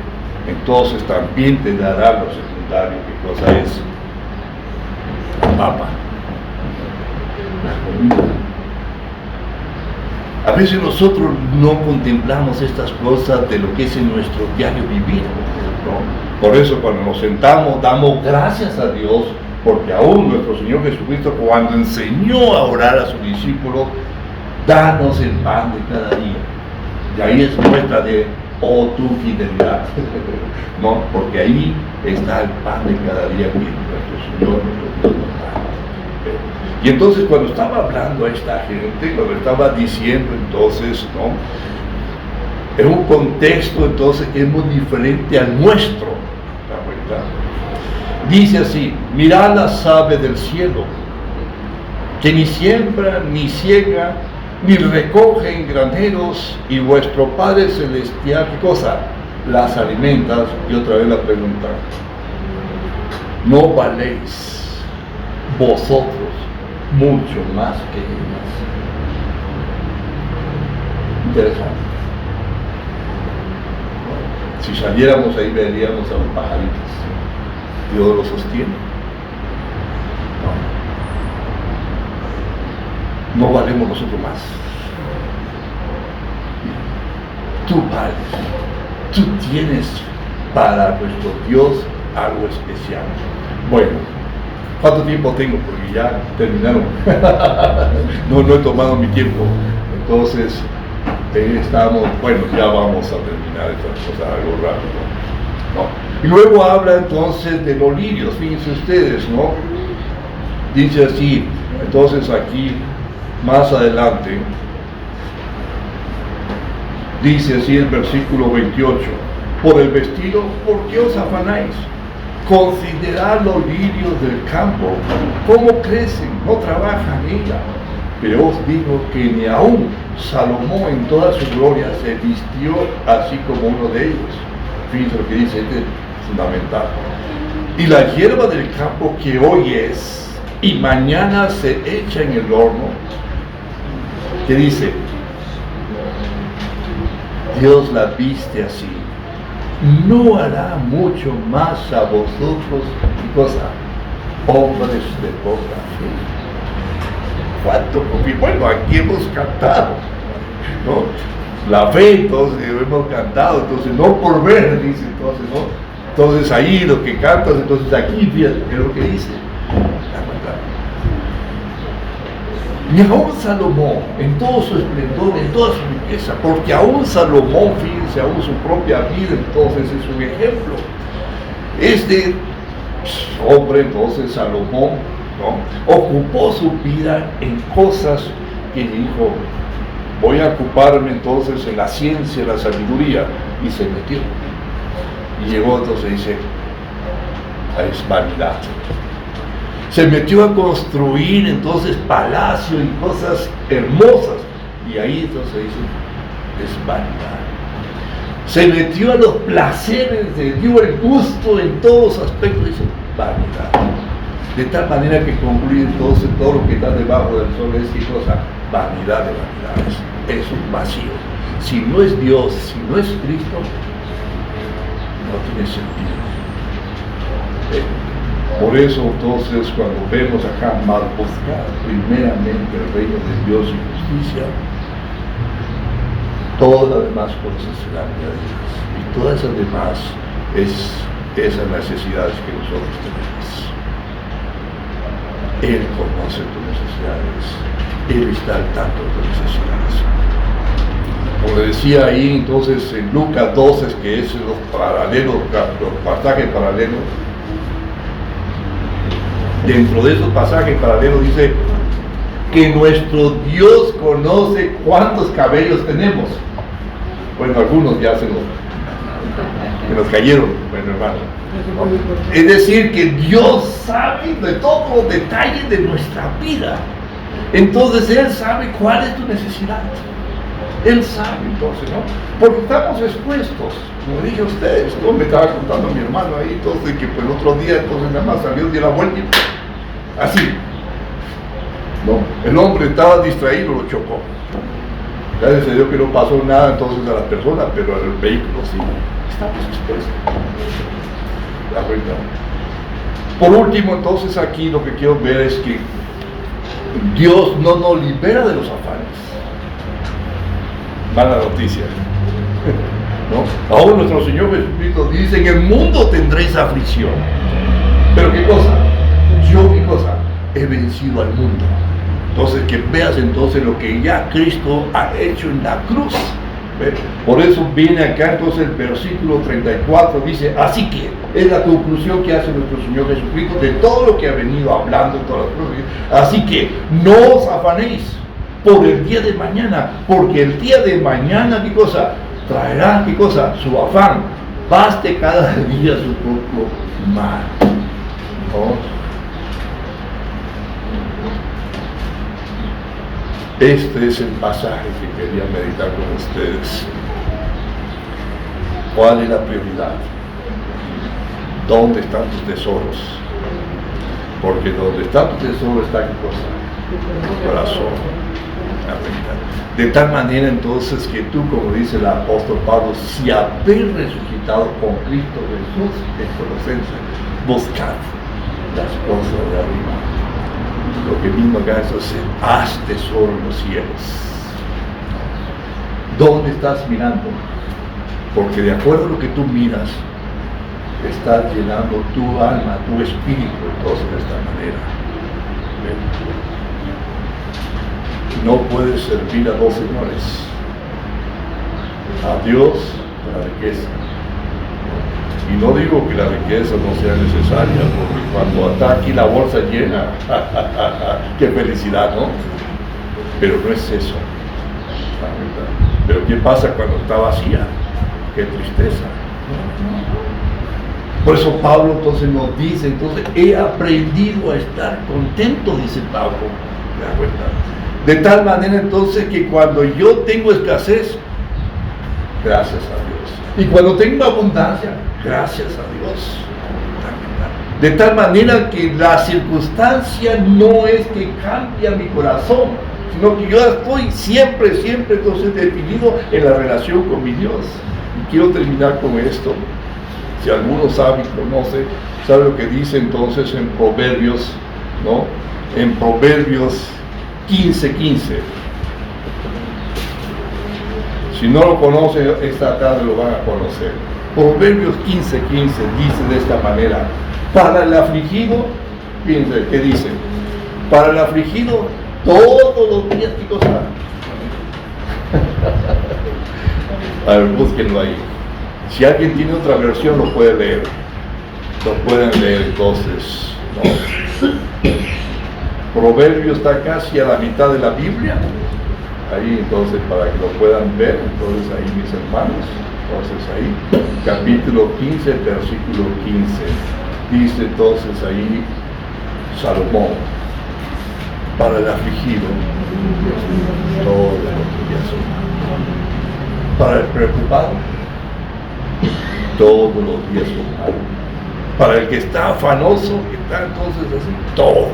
entonces también te dará lo secundario. ¿Qué cosa es? La papa, la comida. A veces nosotros no contemplamos estas cosas de lo que es en nuestro diario vivir, ¿no? Por eso cuando nos sentamos damos gracias a Dios, porque aún nuestro Señor Jesucristo, cuando enseñó a orar a sus discípulos, danos el pan de cada día. Y ahí es muestra de o tu fidelidad. No, porque ahí está el pan de cada día que nuestro Señor, nuestro Dios nos da. Y entonces cuando estaba hablando a esta gente, cuando estaba diciendo entonces, ¿no?, en un contexto entonces que es muy diferente al nuestro, ¿la verdad? Dice así: mirad las aves del cielo, que ni siembran, ni ciegan, ni recogen graneros, y vuestro Padre Celestial, ¿qué cosa? Las alimenta. Y otra vez la pregunta: ¿no valéis vosotros mucho más que ellas? Interesante. Si saliéramos ahí veríamos a los pajaritos. Dios los sostiene. No valemos nosotros más. Tú vales. Tú tienes para nuestro Dios algo especial. Bueno, ¿cuánto tiempo tengo? Porque ya terminaron. No he tomado mi tiempo. Entonces, estamos, bueno, ya vamos a terminar estas cosas algo rápido, ¿no? Y luego habla entonces de los lirios, fíjense ustedes, ¿no? Dice así, entonces aquí, más adelante, dice así el versículo 28: por el vestido, ¿por qué os afanáis? Considerad los lirios del campo, cómo crecen, no trabajan ella. Pero os digo que ni aún Salomón en toda su gloria se vistió así como uno de ellos. Fíjense lo que dice, este es fundamental. Y la hierba del campo que hoy es y mañana se echa en el horno, que dice, Dios la viste así, ¿no hará mucho más a vosotros, y cosa, hombres de poca fe? ¿Cuánto? Porque bueno, aquí hemos cantado, ¿no? La fe, entonces hemos cantado, entonces no por ver, dice, entonces, ¿no? Entonces ahí lo que cantas, entonces aquí, fíjate, es lo que dice. Y aún Salomón, en todo su esplendor, en toda su riqueza, porque aún Salomón, fíjense, aún su propia vida, entonces es un ejemplo. Este hombre, entonces Salomón, ¿no?, ocupó su vida en cosas que dijo, voy a ocuparme entonces en la ciencia, la sabiduría, y se metió. Y llegó entonces, dice, es vanidad. Se metió a construir entonces palacios y cosas hermosas, y ahí entonces dice, es vanidad. Se metió a los placeres, se dio el gusto en todos los aspectos, dice, vanidad. De tal manera que concluye entonces todo lo que está debajo del sol es, ¿qué cosa? Vanidad de vanidades. Es un vacío. Si no es Dios, si no es Cristo, no tiene sentido. Por eso entonces cuando vemos acá, mal buscar primeramente el reino de Dios y justicia, todas las demás cosas serán añadidas. Y todas esas demás es esas necesidades que nosotros tenemos. Él conoce tus necesidades, Él está al tanto de tus necesidades. Como decía ahí entonces en Lucas 12, que es los pasajes paralelos, dentro de esos pasajes paralelos dice que nuestro Dios conoce cuántos cabellos tenemos. Bueno, algunos ya se nos cayeron, bueno, hermano. Es decir, que Dios sabe de todos los detalles de nuestra vida. Entonces Él sabe cuál es tu necesidad. Él sabe entonces, ¿no? Porque estamos expuestos, como dije a ustedes, ¿no? Me estaba contando mi hermano ahí, entonces que pues el otro día, entonces nada más salió de la vuelta y así, ¿no? El hombre estaba distraído, lo chocó. Gracias a Dios que no pasó nada entonces a la persona, pero al vehículo sí. Estamos expuestos. ¿La cuenta? Por último, entonces aquí lo que quiero ver es que Dios no nos libera de los afanes. Mala noticia, ¿no? Aún nuestro Señor Jesucristo dice, en el mundo tendréis aflicción. Pero ¿qué cosa? Yo, ¿qué cosa? He vencido al mundo. Entonces, que veas entonces lo que ya Cristo ha hecho en la cruz, ¿Ve? Por eso viene acá entonces el versículo 34, dice, así que es la conclusión que hace nuestro Señor Jesucristo de todo lo que ha venido hablando, todas las cosas. Así que no os afanéis por el día de mañana, porque el día de mañana, ¿qué cosa? Traerá, ¿qué cosa? Su afán. Baste cada día su propio mal. ¿No? Este es el pasaje que quería meditar con ustedes. ¿Cuál es la prioridad? ¿Dónde están tus tesoros? Porque donde está tu tesoro está, ¿qué cosa? Tu corazón. De tal manera entonces que tú, como dice el apóstol Pablo, si habéis resucitado con Cristo Jesús en Colosenses, buscad las cosas de arriba. Lo que mismo acá es decir, haz tesoro en los cielos. ¿Dónde estás mirando? Porque de acuerdo a lo que tú miras, estás llenando tu alma, tu espíritu, entonces de esta manera. No puedes servir a dos señores, a Dios y a la riqueza. Y no digo que la riqueza no sea necesaria, porque cuando está aquí la bolsa llena, qué felicidad, ¿no? Pero no es eso. Pero ¿qué pasa cuando está vacía? Qué tristeza. Por eso Pablo entonces nos dice, entonces he aprendido a estar contento, dice Pablo. ¿Te das cuenta? De tal manera entonces que cuando yo tengo escasez, gracias a Dios. Y cuando tengo abundancia, gracias a Dios. De tal manera que la circunstancia no es que cambie mi corazón, sino que yo estoy siempre entonces definido en la relación con mi Dios. Y quiero terminar con esto. Si alguno sabe y conoce, sabe lo que dice entonces en Proverbios, ¿no? En Proverbios 15:15. Si no lo conocen, esta tarde lo van a conocer. Proverbios 15:15 dice de esta manera: para el afligido, fíjense, ¿qué dice? Para el afligido, todos los días, ¿qué cosa? A ver, búsquenlo ahí. Si alguien tiene otra versión, lo puede leer. Lo pueden leer entonces, ¿no? Proverbio está casi a la mitad de la Biblia, ahí entonces para que lo puedan ver, entonces ahí mis hermanos, entonces ahí, capítulo 15, versículo 15, dice entonces ahí Salomón, para el afligido, todos los días son, para el preocupado, todos los días son, para el que está afanoso, que está entonces así, todo.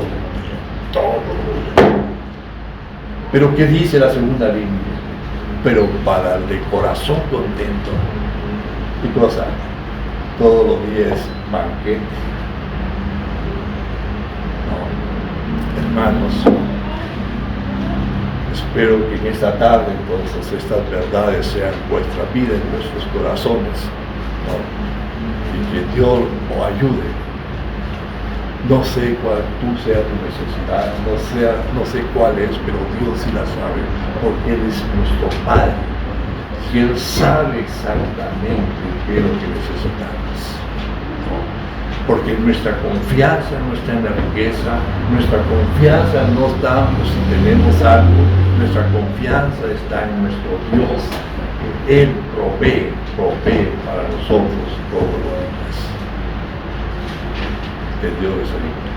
Pero ¿qué dice la segunda línea? Pero para el de corazón contento, ¿qué cosa? Todos los días banquete. No, hermanos, espero que en esta tarde entonces estas verdades sean vuestra vida en nuestros corazones, ¿no? Y que Dios os ayude. No sé cuál tú sea tu necesidad, no sé cuál es, pero Dios sí la sabe, porque Él es nuestro Padre. Y Él sabe exactamente qué es lo que necesitamos, ¿no? Porque nuestra confianza no está en la riqueza, nuestra confianza no está si tenemos algo, nuestra confianza está en nuestro Dios, que Él provee para nosotros todo lo demás. Que Dios les ayude.